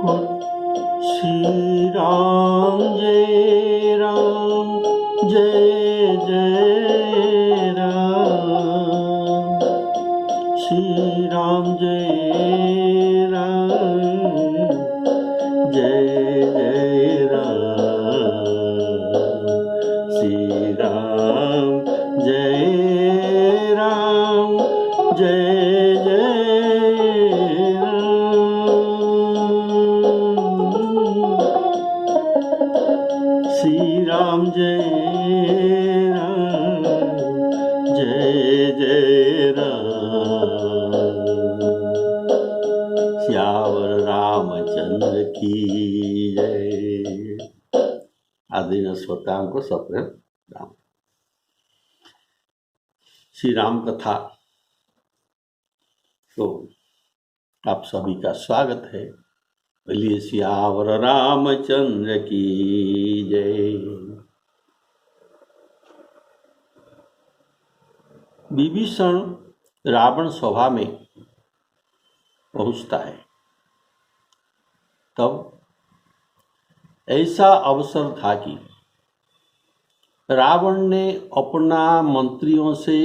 श्री राम जय जय राम, श्री राम जय राम, श्री राम जय राम जय श्री राम जय राम। श्यावर रामचंद्र की जय। आदरणीय श्रोताओं को सप्रेम राम। श्री राम कथा तो आप सभी का स्वागत है। बोलिए श्यावर रामचंद्र की जय। विभीषण रावण सभा में पहुंचता है। तब ऐसा अवसर था कि रावण ने अपना मंत्रियों से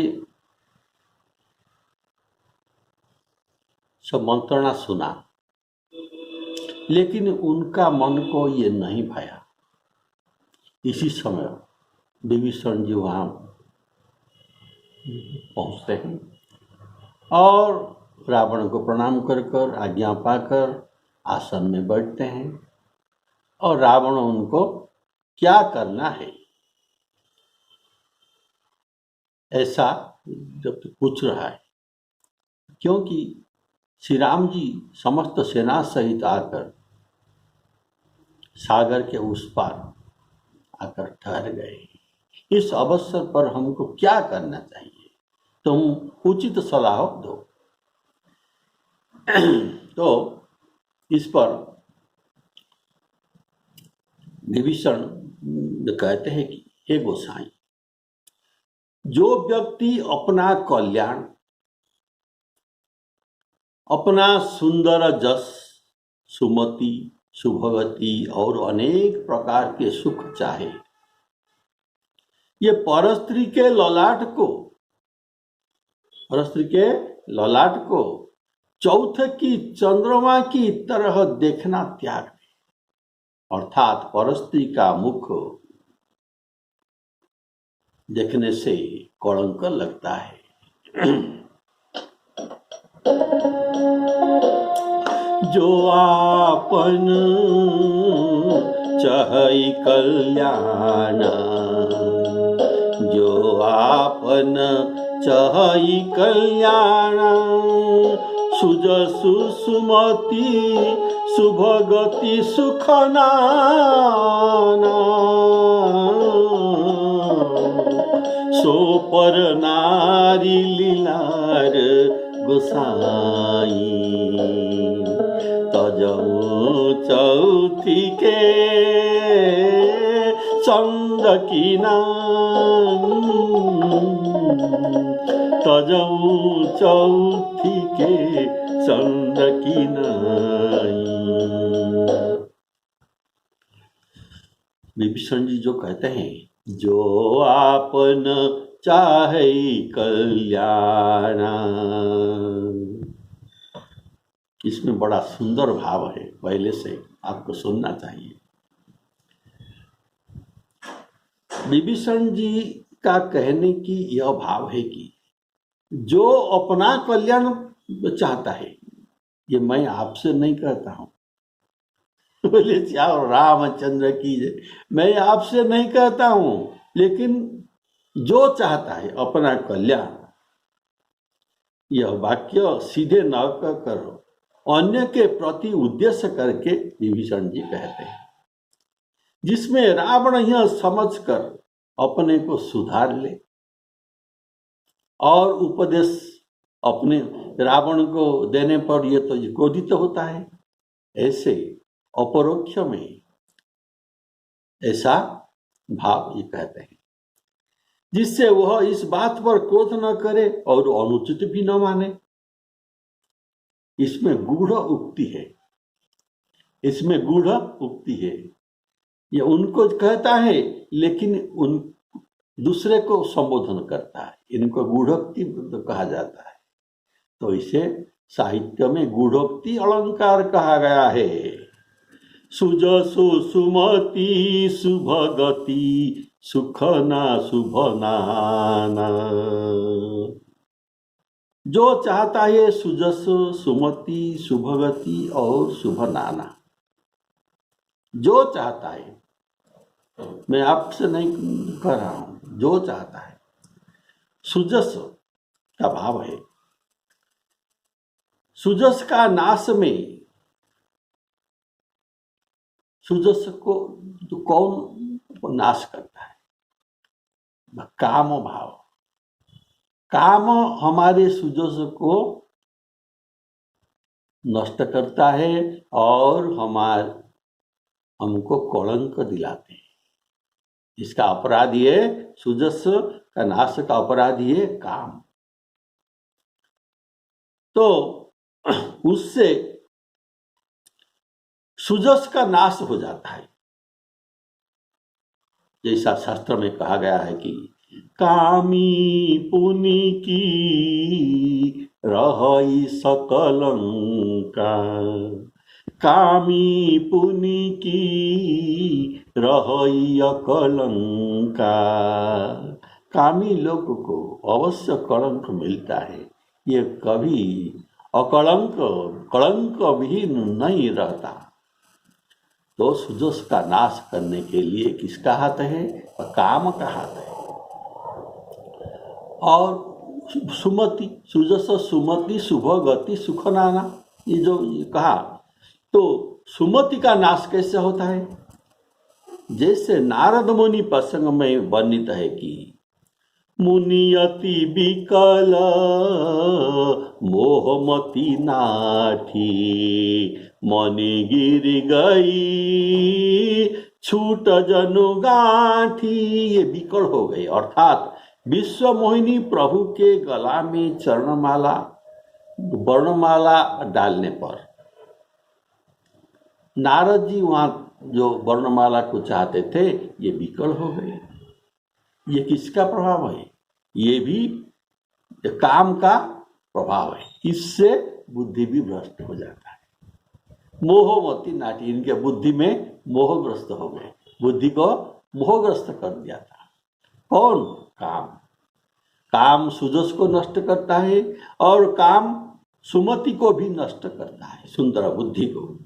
सब मंत्रणा सुना, लेकिन उनका मन को ये नहीं भाया। इसी समय विभीषण जी वहाँ पहुँचते हैं और रावण को प्रणाम कर आज्ञा पाकर आसन में बैठते हैं और रावण उनको क्या करना है ऐसा जब पूछ रहा है, क्योंकि श्री राम जी समस्त सेना सहित आकर सागर के उस पार आकर ठहर गए। इस अवसर पर हमको क्या करना चाहिए, तुम उचित सलाह दो। तो इस पर विभीषण कहते हैं कि हे गोसाई, जो व्यक्ति अपना कल्याण, अपना सुंदर जस, सुमति, सुभगति और अनेक प्रकार के सुख चाहे, ये परस्त्री के ललाट को चौथे की चंद्रमा की तरह देखना त्याग दे। अर्थात परस्त्री का मुख देखने से कलंक लगता है। जो आपन चाहै कल्याण, जो आपन चाहै कल्याण, सुजसु सुमति सुभगति सुख नाना, सो पर नारी लीलार गोसाई, तजऊ चौथी के चंद की नाम, तजऊ चौथी के चंद की नाई। विभीषण जी जो कहते हैं, जो आपन चाहे कल्याण, इसमें बड़ा सुंदर भाव है, पहले से आपको सुनना चाहिए। विभीषण जी का कहने की यह भाव है कि जो अपना कल्याण चाहता है, ये मैं आपसे नहीं कहता हूं। बोले श्याम रामचंद्र की जय। मैं आपसे नहीं कहता हूं, लेकिन जो चाहता है अपना कल्याण, यह वाक्य सीधे न करो, अन्य के प्रति उद्देश्य करके विभीषण जी कहते हैं, जिसमें रावण यह समझकर अपने को सुधार ले और उपदेश अपने रावण को देने पर यह तो क्रोधित होता है। ऐसे अपरोक्ष में ऐसा भाव ये कहते हैं, जिससे वह इस बात पर क्रोध न करे और अनुचित भी न माने। इसमें गूढ़ उक्ति है। इसमें गूढ़ उक्ति है। ये उनको कहता है लेकिन उन दूसरे को संबोधन करता है, इनको गूढ़ोक्ति कहा जाता है। तो इसे साहित्य में गूढ़ोक्ति अलंकार कहा गया है। सुजसु सुमति शुभगति सुखना शुभनाना। जो चाहता है सुजस सुमति शुभगति और शुभनाना, जो चाहता है, मैं आपसे नहीं कह रहा हूं, जो चाहता है। सुजस का भाव है, सुजस का नाश में सुजस को तो कौन नाश करता है? काम भाव। काम हमारे सुजस को नष्ट करता है और हमको कलंक दिलाते हैं। इसका अपराधी है, सुजस का नाश का अपराधी है काम। तो उससे सुजस का नाश हो जाता है। जैसा शास्त्र में कहा गया है कि कामी पुनि की रही सकलंका, कामी पुनि की रही अकलंका। कामी लोग को अवश्य कलंक मिलता है, ये कभी कलंक विहीन नहीं रहता। तो सुजस का नाश करने के लिए किसका हाथ है? काम का हाथ है। और सुमति, सुजस सुमति शुभगति सुखनाना, ये जो कहा, तो सुमति का नाश कैसे होता है? जैसे नारद मुनि प्रसंग में वर्णित है कि मुनियति विकल मोहमती नाठी, मनि गिर गई छूट जनु गांठी। ये विकल हो गए, अर्थात विश्व मोहिनी प्रभु के गला में चरणमाला वर्णमाला डालने पर नारद जी वहां जो वर्णमाला को चाहते थे, ये विकल हो गए। ये किसका प्रभाव है? ये भी काम का प्रभाव है। इससे बुद्धि भी भ्रष्ट हो जाता है। मोहमती नाटी, इनके बुद्धि में मोहग्रस्त हो गए, बुद्धि को मोहग्रस्त कर दिया था। कौन? काम। काम सुजस को नष्ट करता है और काम सुमति को भी नष्ट करता है, सुंदर बुद्धि को,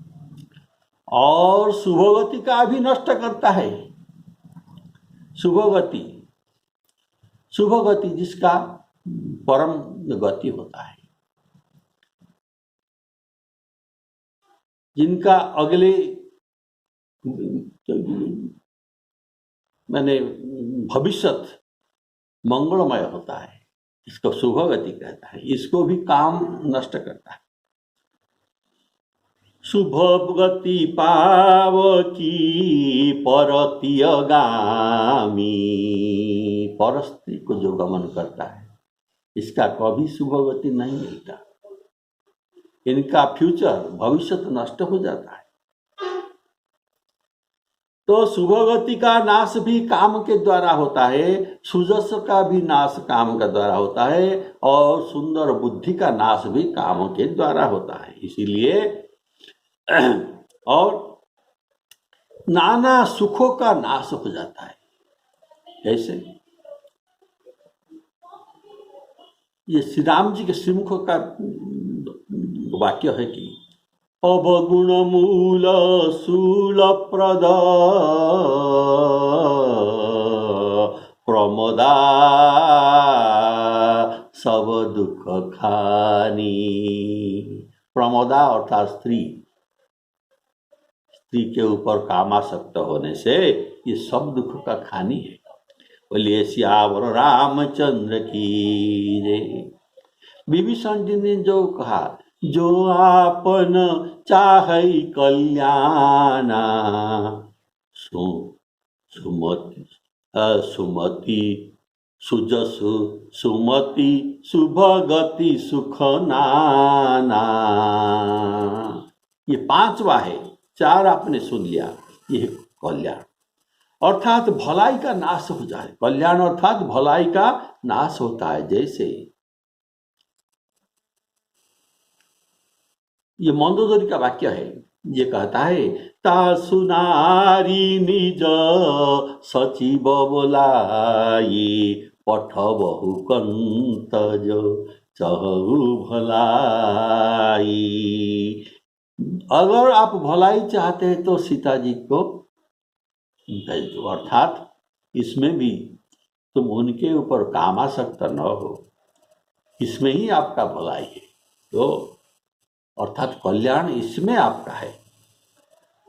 और शुभगति का भी नष्ट करता है। शुभगति, शुभगति जिसका परम गति होता है, जिनका अगले माने भविष्यत मंगलमय होता है, इसको शुभगति कहता है। इसको भी काम नष्ट करता है। शुभ गति पावकी परतीय गामी, पर स्त्री को जो गमन करता है, इसका कभी शुभ गति नहीं मिलता। इनका फ्यूचर भविष्य तो नष्ट हो जाता है। तो शुभ गति का नाश भी काम के द्वारा होता है, सुजस का भी नाश काम के द्वारा होता है, और सुंदर बुद्धि का नाश भी काम के द्वारा होता है। इसीलिए और नाना सुखों का नाश हो जाता है। कैसे? ये श्री राम जी के श्रीमुख का वाक्य है कि अवगुण मूल शूल प्रद प्रमोदा सब दुख खानी। प्रमोदा अर्थात स्त्री के ऊपर कामासक्त होने से ये सब दुख का खानी है। बोलिए सियावर रामचंद्र की जय। विभीषण जी ने जो कहा, जो आपन चाहे कल्याणा, सुमति सुजस सुमति शुभगति सुख नाना, ये पांचवा है। चार आपने सुन लिया, ये कल्याण अर्थात भलाई का नाश हो जाए। कल्याण अर्थात भलाई का नाश होता है। जैसे ये मंदोदरी का वाक्य है, ये कहता है, ता सुनारी निज सचिव बोलाई, पठ बहु कंत जो चहु भलाई। अगर आप भलाई चाहते हैं तो सीता जी को भेज दो, अर्थात इसमें भी तुम उनके ऊपर कामासक्त न हो, इसमें ही आपका भलाई है। तो अर्थात कल्याण इसमें आपका है।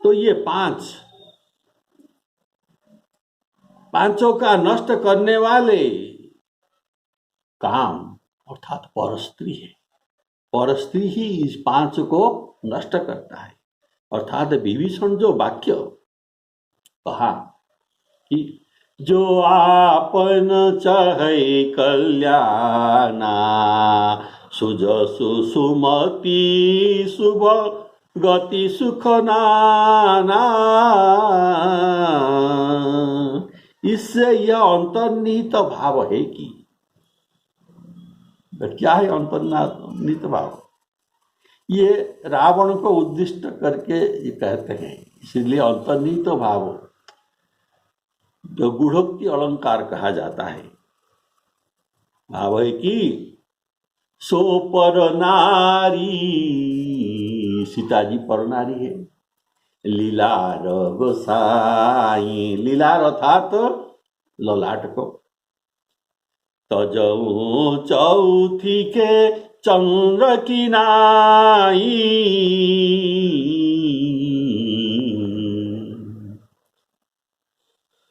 तो ये पांचों का नष्ट करने वाले काम अर्थात परस्त्री है। परस्त्री ही इस पांच को नष्ट करता है। अर्थात विभीषण जो वाक्य कहा कि जो आपन चाहे कल्याणा, सुजसु सुमति शुभ गति सुख नाना, इससे यह अंतर्निहित भाव है कि क्या है अंतर्निहित भाव? ये रावण को उद्दिष्ट करके ये कहते हैं, इसलिए अंतर्निहित भाव जो गूढ़ोक्ति अलंकार कहा जाता है। भाव है कि सो पर नारी, सीता जी पर नारी है, लीलार गोसाई, लीलार अर्थात ललाट को, तजऊ चौथी के चंद्र की नाई,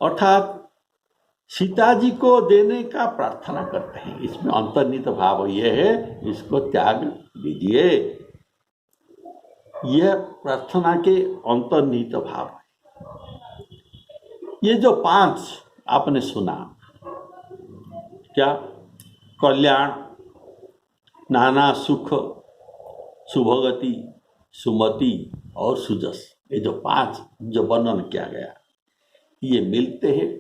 अर्थात सीता जी को देने का प्रार्थना करते हैं। इसमें अंतर्निहित भाव यह है, इसको त्याग दीजिए, यह प्रार्थना के अंतर्निहित भाव है। ये जो पांच आपने सुना, क्या? कल्याण, नाना सुख, शुभगति, सुमति और सुजस, ये जो पांच जो वर्णन किया गया, ये मिलते हैं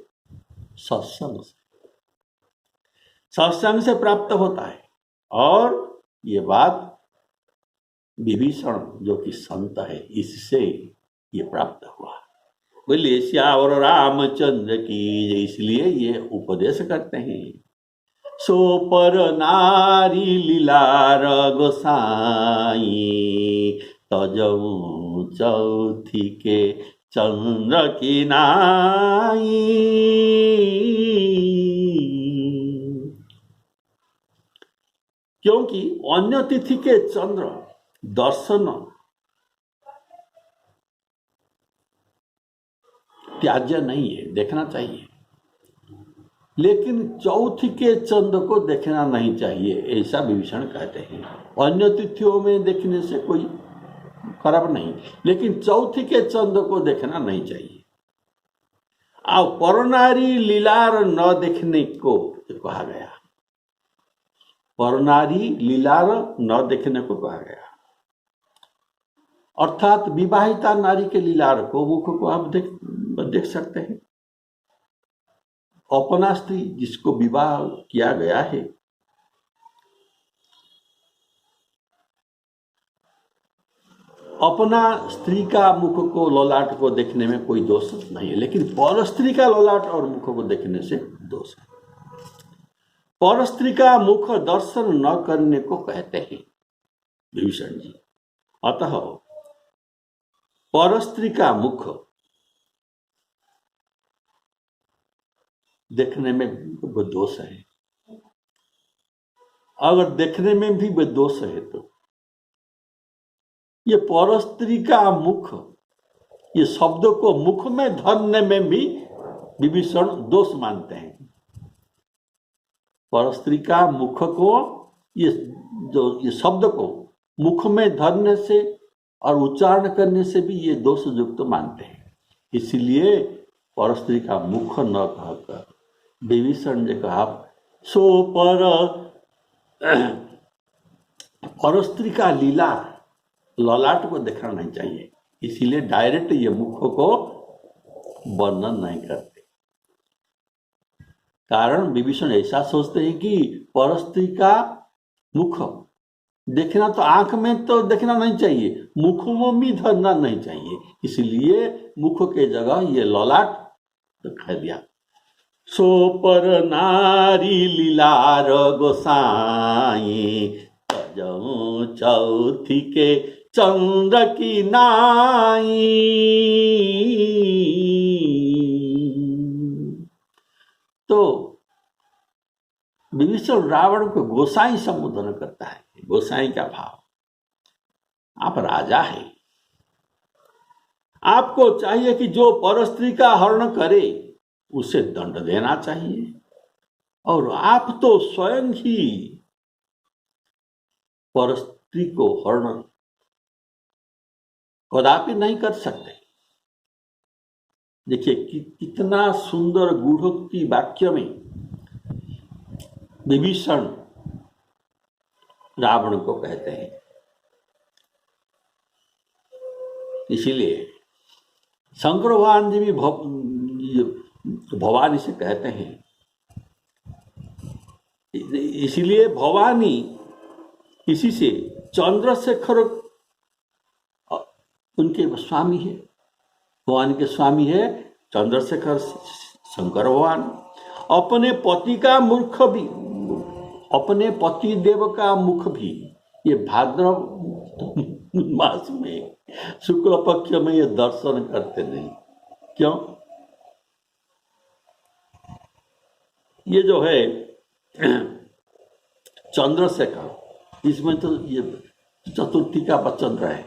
सत्संग से। सत्संग से प्राप्त होता है। और ये बात विभीषण जो कि संत है, इससे ये प्राप्त हुआ। बोलिए श्यावर रामचंद्र की। इसलिए ये उपदेश करते हैं, सो पर नारी लीलार गोसाई, तजऊ चौथी के चंद्र की नाई। क्योंकि अन्य तिथि के चंद्र दर्शन त्याज्य नहीं है, देखना चाहिए, लेकिन चौथी के चंद्र को देखना नहीं चाहिए, ऐसा विभीषण कहते हैं। अन्य तिथियों में देखने से कोई खराब नहीं, लेकिन चौथी के चंद्र को देखना नहीं चाहिए। और परनारी लीलार न देखने को कहा गया, परनारी लीलार न देखने को कहा गया, अर्थात विवाहिता नारी के लीलार को, मुख को आप देख सकते हैं। अपना स्त्री जिसको विवाह किया गया है, अपना स्त्री का मुख को, ललाट को देखने में कोई दोष नहीं है, लेकिन पर स्त्री का ललाट और मुख को देखने से दोष है। पर स्त्री का मुख दर्शन न करने को कहते हैं विभीषण जी। अतः पर स्त्री का मुख देखने में वो दोष है। अगर देखने में भी वो दोष है तो ये पर स्त्री का मुख, ये शब्द को मुख में धरने में भी विभीषण दोष मानते हैं। पर स्त्री का मुख को, ये शब्द को मुख में धरने से और उच्चारण करने से भी ये दोष युक्त मानते हैं। इसलिए पर स्त्री का मुख न कहकर विभीषण ने कहा, सो पर स्त्री का लीला ललाट को देखना नहीं चाहिए, इसीलिए डायरेक्ट ये मुख को वर्णन नहीं करते। कारण विभीषण ऐसा सोचते हैं कि परस्त्री का मुख देखना तो आंख में तो देखना नहीं चाहिए, मुख में भी धरना नहीं चाहिए, इसलिए मुख के जगह ये ललाट कह दिया। सो पर नारी लीलार गोसाई, तजऊ चौथी के चंद्र की नाई। तो विभीषण रावण को गोसाई संबोधन करता है। गोसाई का भाव, आप राजा है, आपको चाहिए कि जो परस्त्री का हरण करे उसे दंड देना चाहिए, और आप तो स्वयं ही परस्त्री को हरण कदापि नहीं कर सकते। देखिए कितना सुंदर गूढ़ोक्ति वाक्य में विभीषण रावण को कहते हैं। इसीलिए शंकर भगवान जी भी भवानी से कहते हैं, इसीलिए भवानी इसी से चंद्रशेखर उनके स्वामी है, भगवान के स्वामी है चंद्रशेखर शंकर भगवान। अपने पति का मुख भी, अपने पति देव का मुख भी ये भाद्रव मास में शुक्ल पक्ष में ये दर्शन करते नहीं। क्यों? ये जो है चंद्रशेखर, इसमें तो ये चतुर्थी का चंद्र है,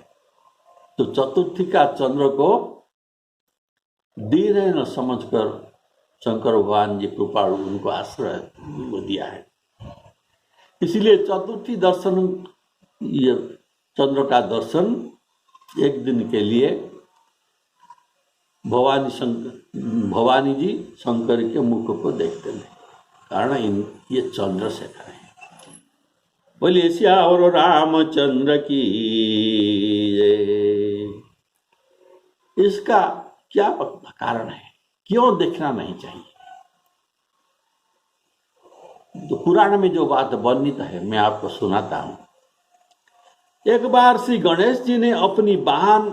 तो चतुर्थी का चंद्र को दे रहे न समझकर शंकर भगवान जी कृपालु उनको आश्रय दिया है। इसीलिए चतुर्थी दर्शन, ये चंद्र का दर्शन एक दिन के लिए भवानी जी शंकर के मुख को देखते नहीं, कारण ये चंद्रशेखर है। बोलिए श्यावर रामचंद्र की जय। इसका क्या कारण है, क्यों देखना नहीं चाहिए? तो पुराण में जो बात वर्णित है मैं आपको सुनाता हूं। एक बार श्री गणेश जी ने अपनी वाहन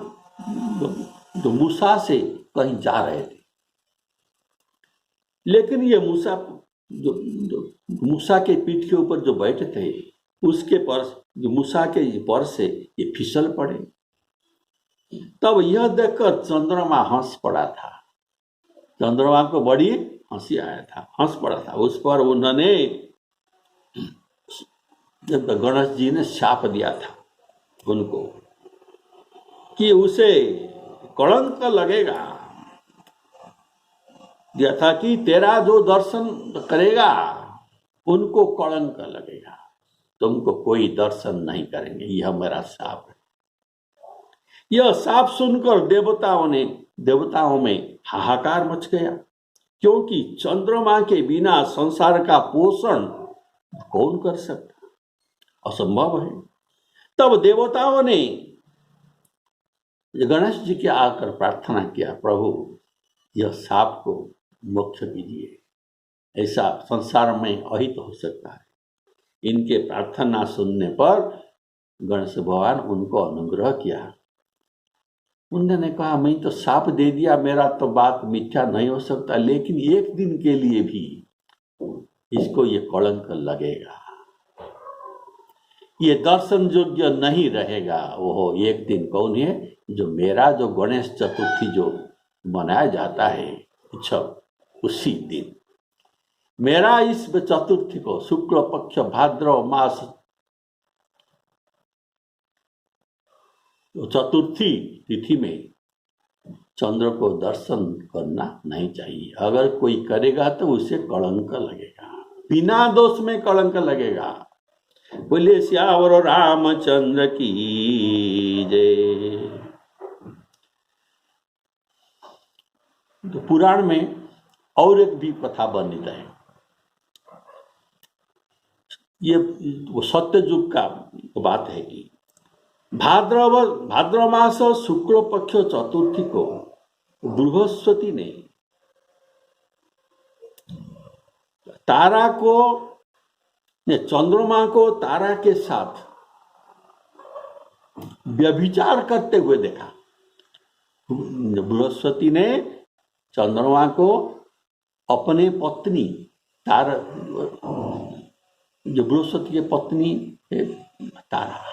जो मूसा से कहीं जा रहे थे, लेकिन ये मूसा जो मूसा के पीठ के ऊपर जो बैठे थे उसके पर, जो मूसा के पर से ये फिसल पड़े। तब यह देखकर चंद्रमा हंस पड़ा था, चंद्रमा को बड़ी हंसी आया था, हंस पड़ा था। उस पर उन्होंने, जब गणेश जी ने शाप दिया था उनको कि उसे कलंक लगेगा, दिया था कि तेरा जो दर्शन करेगा उनको कलंक लगेगा, तुमको कोई दर्शन नहीं करेंगे, यह मेरा शाप है। यह शाप सुनकर देवताओं में हाहाकार मच गया, क्योंकि चंद्रमा के बिना संसार का पोषण कौन कर सकता, असंभव है। तब देवताओं ने गणेश जी के आकर प्रार्थना किया, प्रभु यह शाप को मोक्ष कीजिए, ऐसा संसार में अहित हो सकता है। इनके प्रार्थना सुनने पर गणेश भगवान उनको अनुग्रह किया। उन्होंने कहा मैं तो शाप दे दिया, मेरा तो बात मिथ्या नहीं हो सकता, लेकिन एक दिन के लिए भी इसको ये कलंक लगेगा, ये दर्शन योग्य नहीं रहेगा। वो एक दिन कौन है? जो मेरा जो गणेश चतुर्थी जो मनाया जाता है उत्सव, उसी दिन मेरा इस चतुर्थी को शुक्ल पक्ष भाद्रव मास चतुर्थी तिथि में चंद्र को दर्शन करना नहीं चाहिए। अगर कोई करेगा तो उसे कलंक लगेगा, बिना दोष में कलंक लगेगा। बोले श्यावर रामचंद्र की जय। तो पुराण में और एक भी कथा वर्णित है। ये वो सत्य युग का बात है कि भाद्र मास शुक्ल पक्ष चतुर्थी को बृहस्पति ने तारा को, चंद्रमा को तारा के साथ व्यभिचार करते हुए देखा। बृहस्पति ने चंद्रमा को अपने पत्नी तारा, जो बृहस्पति की पत्नी है तारा,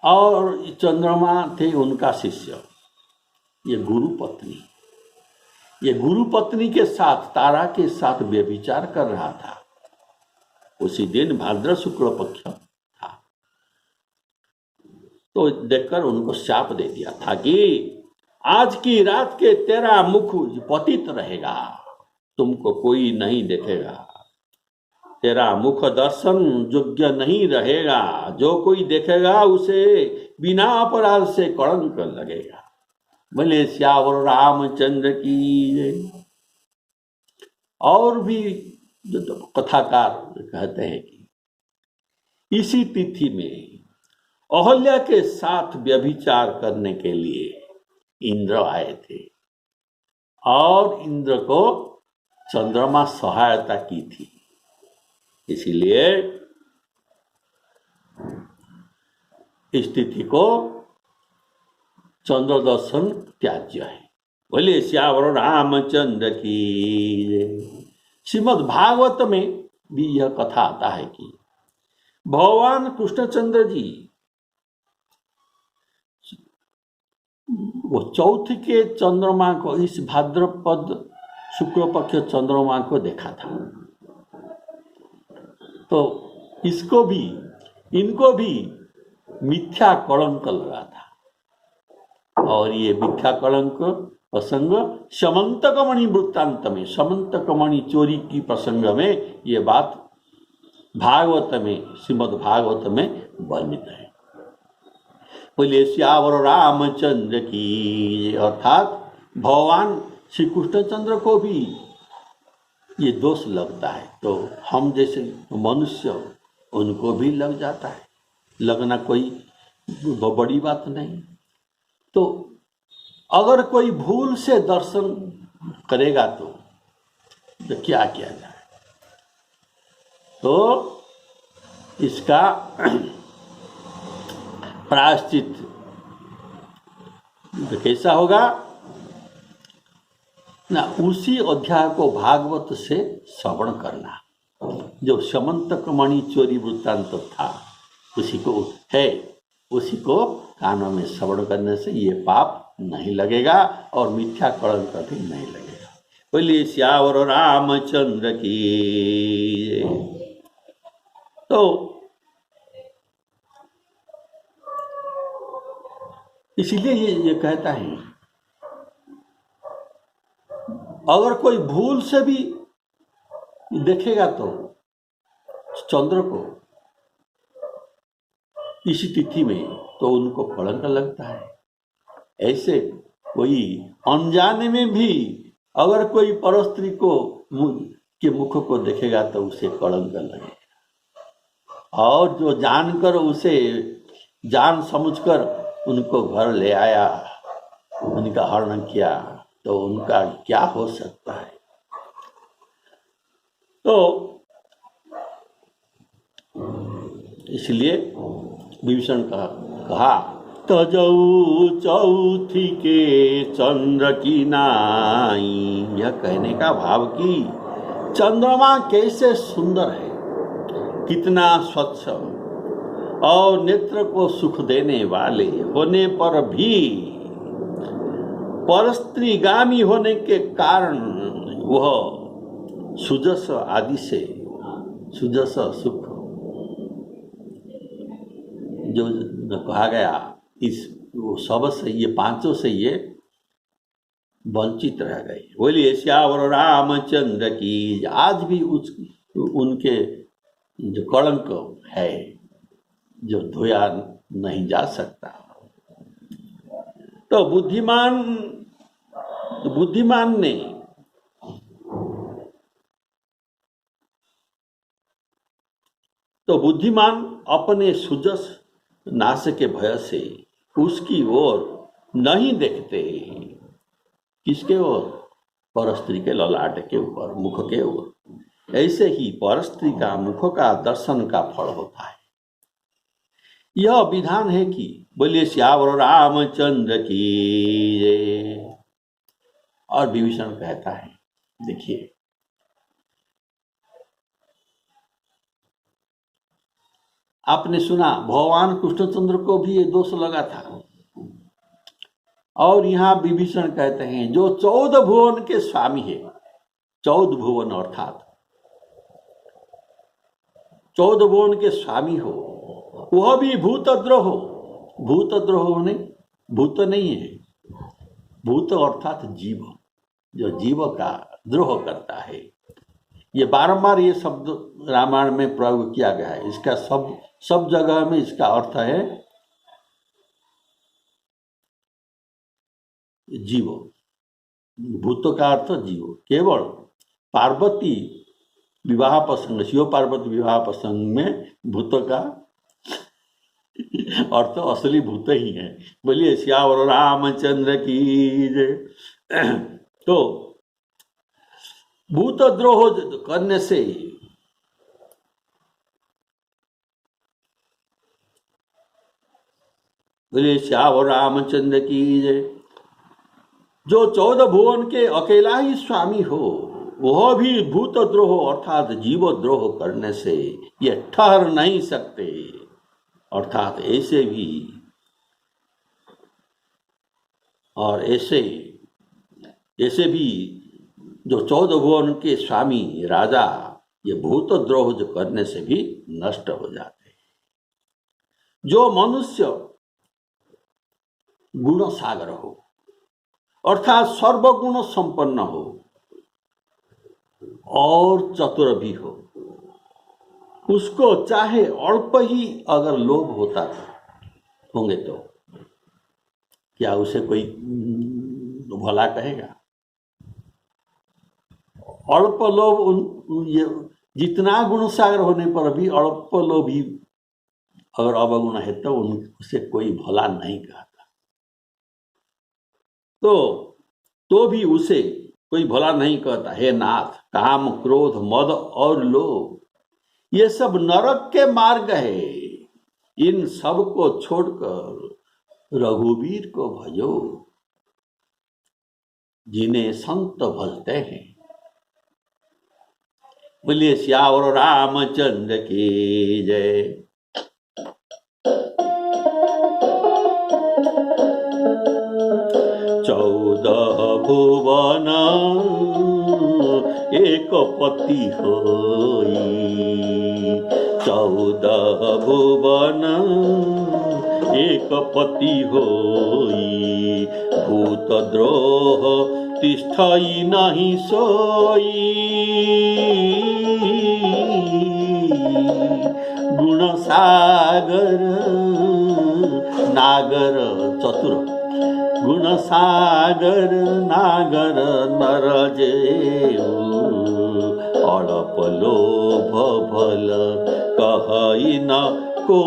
और चंद्रमा थे उनका शिष्य, ये गुरु पत्नी, ये गुरु पत्नी के साथ तारा के साथ व्यभिचार कर रहा था। उसी दिन भाद्र शुक्ल पक्ष था। तो देखकर उनको शाप दे दिया था कि आज की रात के तेरा मुख पतित रहेगा, तुमको कोई नहीं देखेगा, तेरा मुख दर्शन योग्य नहीं रहेगा, जो कोई देखेगा उसे बिना अपराध से कलंक लगेगा। बोले श्यावर रामचंद्र की जय। और भी जो कथाकार कहते हैं कि इसी तिथि में अहल्या के साथ व्यभिचार करने के लिए इंद्र आए थे और इंद्र को चंद्रमा सहायता की थी, इसीलिए इस तिथि को चंद्र दर्शन त्याज्य है। बोले श्यावर रामचंद्र की। श्रीमद् भागवत में भी यह कथा आता है कि भगवान कृष्णचंद्र जी वो चौथ के चंद्रमा को, इस भाद्रपद शुक्ल पक्ष चंद्रमा को देखा था। तो इनको भी मिथ्या कलंक लगा था, और ये मिथ्या कलंक प्रसंग समंतकमणि वृत्तांत में, समंतकमणि चोरी की प्रसंग में ये बात भागवत में, श्रीमद् भागवत में वर्णित है। बोले श्यावर रामचंद्र की। अर्थात भगवान श्री कृष्णचंद्र को भी ये दोष लगता है, तो हम जैसे मनुष्य उनको भी लग जाता है, लगना कोई बड़ी बात नहीं। तो अगर कोई भूल से दर्शन करेगा तो क्या किया जाए? तो इसका प्रायश्चित कैसा होगा ना, उसी अध्याय को भागवत से श्रवण करना। जो समंतकमणि चोरी वृत्तांत था उसी को कानों में श्रवण करने से ये पाप नहीं लगेगा और मिथ्या कलंक भी नहीं लगेगा। बोलिए श्यावर रामचंद्र की। तो इसीलिए ये कहता है, अगर कोई भूल से भी देखेगा तो चंद्र को इसी तिथि में, तो उनको कलंक लगता है। ऐसे कोई अनजाने में भी अगर कोई परस्त्री को के मुख को देखेगा तो उसे कलंक लगेगा, और जो जानकर उसे जान समझकर उनको घर ले आया, उनका हरण किया, तो उनका क्या हो सकता है। तो इसलिए विभीषण का कहा, तजऊ चौथी के चंद्र की नाई। यह कहने का भाव कि चंद्रमा कैसे सुंदर है, कितना स्वच्छ और नेत्र को सुख देने वाले होने पर भी परस्त्रीगामी होने के कारण वह सुजस आदि से, सुजस सुख जो कहा गया, इस वो सब से, ये पांचों से ये वंचित रह गए। बोलिए श्यावर रामचंद्र की। आज भी उनके जो कलंक है जो धोया नहीं जा सकता। तो बुद्धिमान ने अपने सुजस नाश के भय से उसकी ओर नहीं देखते। किसके ओर? परस्त्री के ललाट के ऊपर, मुख के ओर। ऐसे ही परस्त्री का मुख का दर्शन का फल होता है। यह विधान है कि बोलिए श्यावर रामचंद्र की जय। और विभीषण कहता है, देखिए आपने सुना भगवान कृष्णचंद्र को भी ये दोष लगा था, और यहाँ विभीषण कहते हैं जो 14 भुवन के स्वामी है, 14 भुवन अर्थात 14 भुवन के स्वामी हो, वह भी भूतद्रोह। भूतद्रोह ने भूत नहीं है, भूत अर्थात जीव, जो जीव का द्रोह करता है। ये बारंबार ये शब्द रामायण में प्रयोग किया गया है। इसका सब जगह में इसका अर्थ है जीव। भूत का अर्थ जीव। केवल पार्वती विवाह प्रसंग, शिव पार्वती विवाह प्रसंग में भूत का अर्थ असली भूत ही है। बोलिए श्यावर रामचंद्र की जय। तो भूतद्रोह करने से बोलिए श्यावर रामचंद्र की जय। जो 14 भुवन के अकेला ही स्वामी हो, वह भी भूतद्रोह अर्थात जीवद्रोह करने से ये ठहर नहीं सकते। अर्थात ऐसे भी और ऐसे भी जो 14 भुवन के स्वामी राजा ये भूतद्रोह जो करने से भी नष्ट हो जाते हैं। जो मनुष्य गुण सागर हो अर्थात सर्वगुण संपन्न हो और चतुर भी हो, उसको चाहे अल्प ही अगर लोभ होता होंगे तो क्या उसे कोई भला कहेगा? अल्प लोभ, ये जितना गुण सागर होने पर भी अल्प लोभ ही अगर अवगुण है तो उसे कोई भला नहीं कहता। तो भी उसे कोई भला नहीं कहता। हे नाथ, काम क्रोध मद और लोभ ये सब नरक के मार्ग है। इन सब को छोड़कर रघुवीर को भजो, जिन्हें संत भजते हैं। बोलिए श्यावर रामचंद्र की जय। चौदह भुवन एक पति होई, 14 भुवन एक पति होई। भूतद्रोह तिष्ठई नहीं सोई, गुण सागर नागर चतुर। गुण सागर नागर नर जेऊ, अड़प लोभ भल कहई न को।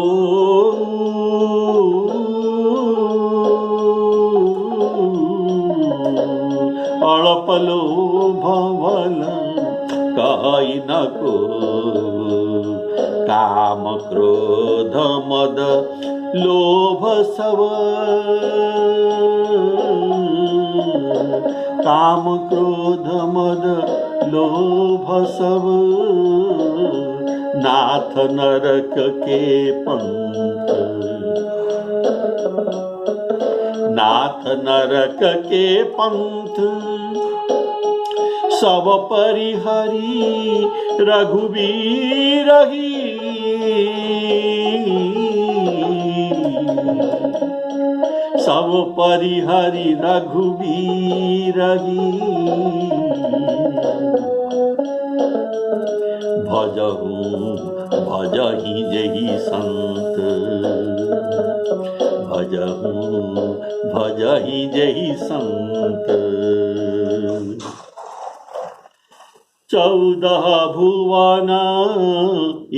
अड़प लोभ भल कहई न को। काम क्रोध मद लोभ सब, काम क्रोध मद लोभ सब। नाथ नरक के पंथ, नाथ नरक के पंथ। सब परिहरी रघुवीर ही, सब परिहरि रघुवीर ही। भजहि जहि संत, भजहि जहि संत। 14 भुवन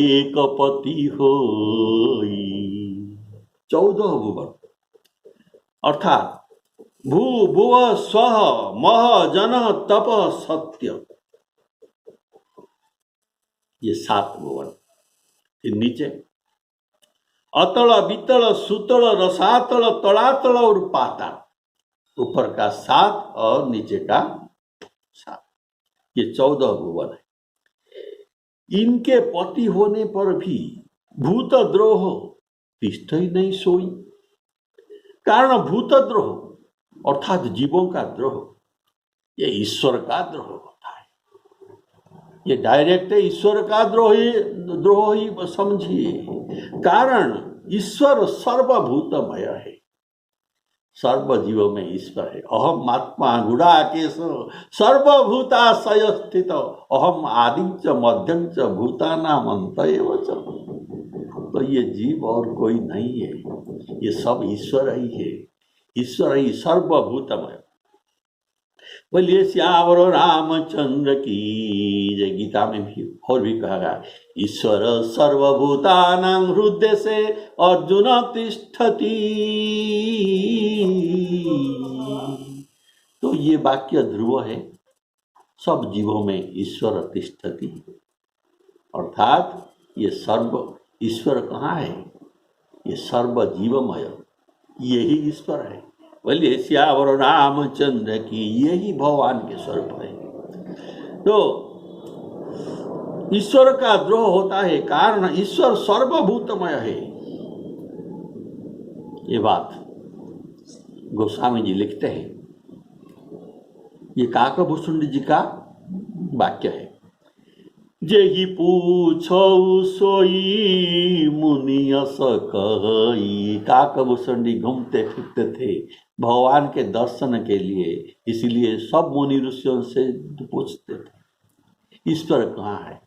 एक पति होई, 14 भुवन, अर्थात भू भुव स्वः मह जन तप सत्य, ये 7 भुवन। फिर नीचे अतल वितल सुतल रसातल तलातल और पाताल, ऊपर का 7 और नीचे का 7, ये 14 भुवन है। इनके पति होने पर भी भूत द्रोह तिष्ठ ही नहीं सोई। कारण भूत द्रोह अर्थात जीवों का द्रोह, ये ईश्वर का द्रोह होता है। ये डायरेक्ट ईश्वर का द्रोह ही समझिए। कारण ईश्वर सर्वभूतमय है, सर्व जीवों में ईश्वर है। अहम आत्मा गुणाकेश सर्वभूताशय स्थित अहम आदि च मध्यम च भूतानाम अंत एव च। तो ये जीव और कोई नहीं है, ये सब ईश्वर ही है, ईश्वर ही सर्वभूतमय। बोलिए श्यावर रामचंद्र की जय। गीता में भी और भी कहा गया ईश्वर सर्वभूतानां हृदय से अर्जुन तिष्ठति। तो ये वाक्य ध्रुव है, सब जीवों में ईश्वर तिष्ठति, अर्थात ये सर्व ईश्वर कहाँ है, ये सर्व जीवमय, यही ईश्वर है। बोलिए श्यावर रामचंद्र की, यही भगवान के स्वरूप है। तो ईश्वर का द्रोह होता है, कारण ईश्वर सर्वभूतमय है। ये बात गोस्वामी जी लिखते हैं, ये काकभूषुंडी जी का वाक्य है। जेहि पूछो सोई मुनि अस कही। काकभूषुंडी घूमते फिरते थे भगवान के दर्शन के लिए, इसलिए सब मुनि ऋषियों से पूछते थे ईश्वर कहाँ है,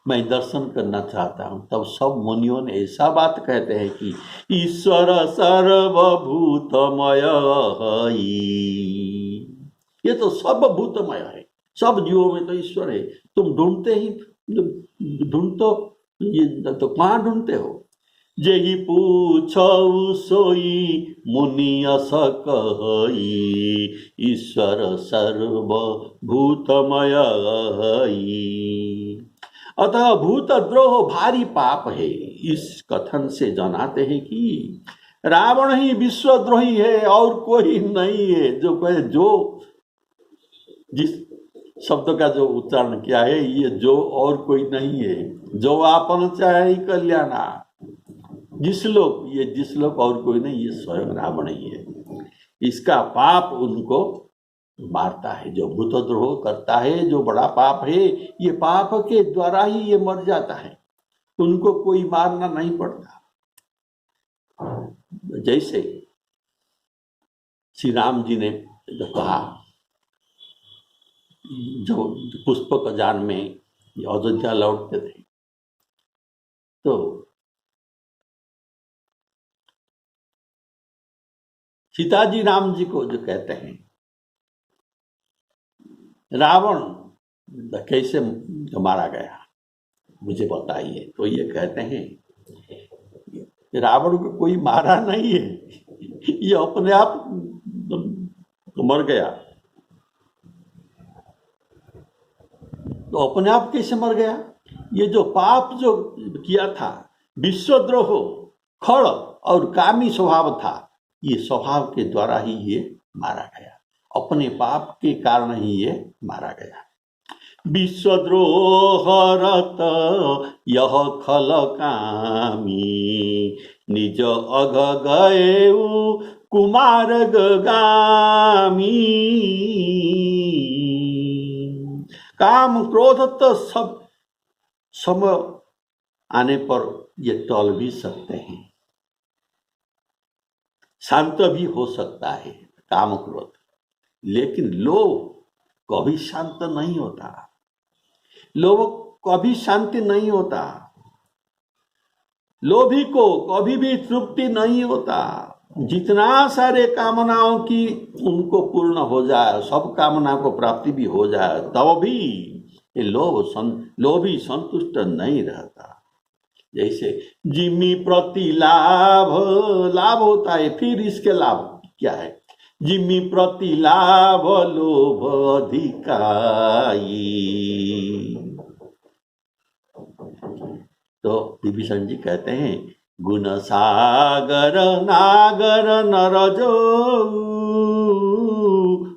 मैं दर्शन करना चाहता हूँ। तब सब मुनियों ने ऐसा बात कहते हैं कि ईश्वर सर्वभूतमय है। ये तो सर्वभूतमय है, सब जीवों में तो ईश्वर है। तुम ढूंढते ही ये तो कहाँ ढूंढते हो। जेहि पूछौ सोई मुनि अस कही, ईश्वर सर्वभूतमय है। अतः भूत द्रोह भारी पाप है। इस कथन से जनाते हैं कि रावण ही विश्वद्रोही है और कोई नहीं है। जो जिस शब्द का जो उच्चारण किया है, ये जो और कोई नहीं है, जो आपन चाहे कल्याणा, जिस लोग और कोई नहीं, ये स्वयं रावण ही है। इसका पाप उनको मारता है, जो भूतद्रोह करता है, जो बड़ा पाप है, ये पाप के द्वारा ही ये मर जाता है, उनको कोई मारना नहीं पड़ता। जैसे श्री राम जी ने जो कहा, जो पुष्पक यान में अयोध्या लौटते थे, तो सीता जी राम जी को जो कहते हैं रावण कैसे मारा गया मुझे बताइए। तो ये कहते हैं रावण को कोई मारा नहीं है, ये अपने आप मर गया। तो अपने आप कैसे मर गया? ये जो पाप जो किया था, विश्वद्रोह, खड़ और कामी स्वभाव था, ये स्वभाव के द्वारा ही ये मारा गया, अपने पाप के कारण ही ये मारा गया। विश्वद्रोह रत यह खल कामी, निज अघ गए कुमार गामी। काम क्रोध तो सब समय आने पर ये टल भी सकते हैं, शांत भी हो सकता है काम क्रोध, लेकिन लोभ कभी शांत नहीं होता, लोभ कभी शांति नहीं होता, लोभी को कभी भी तृप्ति नहीं होता। जितना सारे कामनाओं की उनको पूर्ण हो जाए, सब कामनाओं को प्राप्ति भी हो जाए, तब भी ये लोभी संतुष्ट नहीं रहता। जैसे जिमी प्रति लाभ, लाभ होता है, फिर इसके लाभ क्या है? जिमी प्रति लाभ लोभ अधिकाई। तो विभीषण जी कहते हैं, गुण सागर नागर नर जो,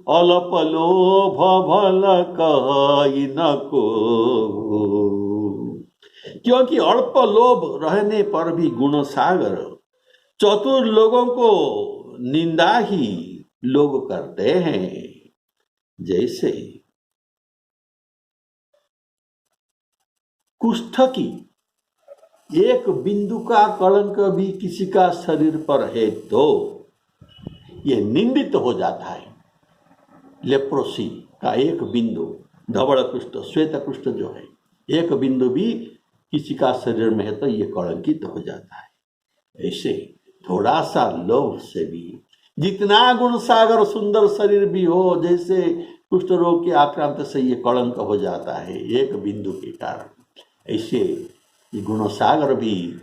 अल्प लोभ भल कहि न को। क्योंकि अल्प लोभ रहने पर भी गुण सागर, चतुर लोगों को निंदा ही लोग करते हैं। जैसे कुष्ठ की एक बिंदु का कलंक भी किसी का शरीर पर है तो ये निंदित हो जाता है। लेप्रोसी का एक बिंदु, धवल कुष्ठ, श्वेत कुष्ठ जो है, एक बिंदु भी किसी का शरीर में है तो ये कलंकित हो जाता है। ऐसे थोड़ा सा लोभ से भी, जितना गुण सागर सुंदर शरीर भी हो, जैसे कुष्ठ रोग के आक्रांत से ये कलंक हो जाता है एक बिंदु के कारण, ऐसे ये गुण सागर भी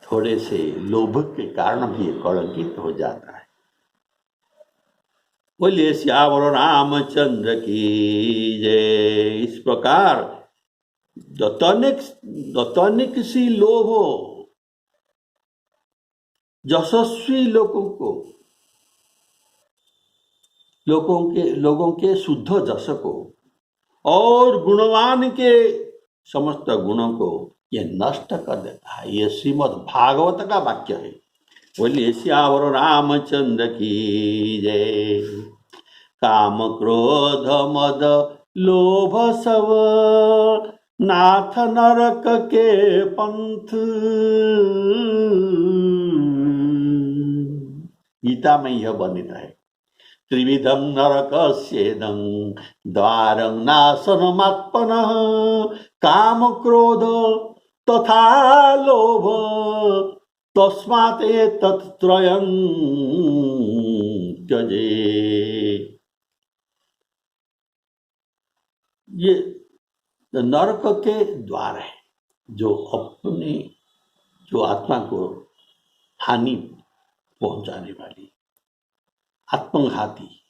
थोड़े से लोभ के कारण भी कलंकित हो जाता है। बोलिए श्यावर रामचंद्र की जय। इस प्रकार दतनिक सी लोभ यशस्वी लोगों के शुद्ध जस को और गुणवान के समस्त गुणों को ये नष्ट कर देता है। ये श्रीमद् भागवत का वाक्य है। बोलिए श्यावर रामचंद्र की जय। काम क्रोध मद लोभ सब नाथ नरक के पंथ। गीता में यह वर्णित है, त्रिविधं नरकस्येदं द्वारं नाशनमात्मनः काम क्रोध तथा लोभ तस्मात् एतत्त्रयं त्यजेत्। ये नरक के द्वार है जो आत्मा को हानि पहुंचाने वाली, आत्मघाती,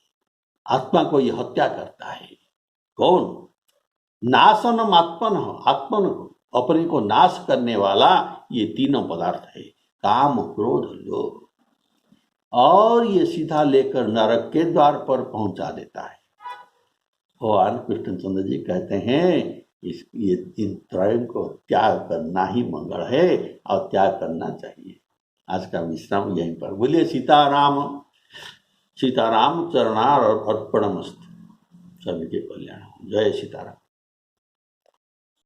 आत्मा को यह हत्या करता है। कौन? नाशनम आत्मन, आत्मन को, अपने को नाश करने वाला ये तीनों पदार्थ है, काम क्रोध लोभ, और ये सीधा लेकर नरक के द्वार पर पहुंचा देता है। भगवान कृष्णचंद्र जी कहते हैं ये इन त्रयों को त्याग करना ही मंगल है और त्याग करना चाहिए। आज का विश्राम यहीं पर। बोलिए सीताराम चरणार अर्पणमस्तु। सभी के कल्याण। जय सीताराम।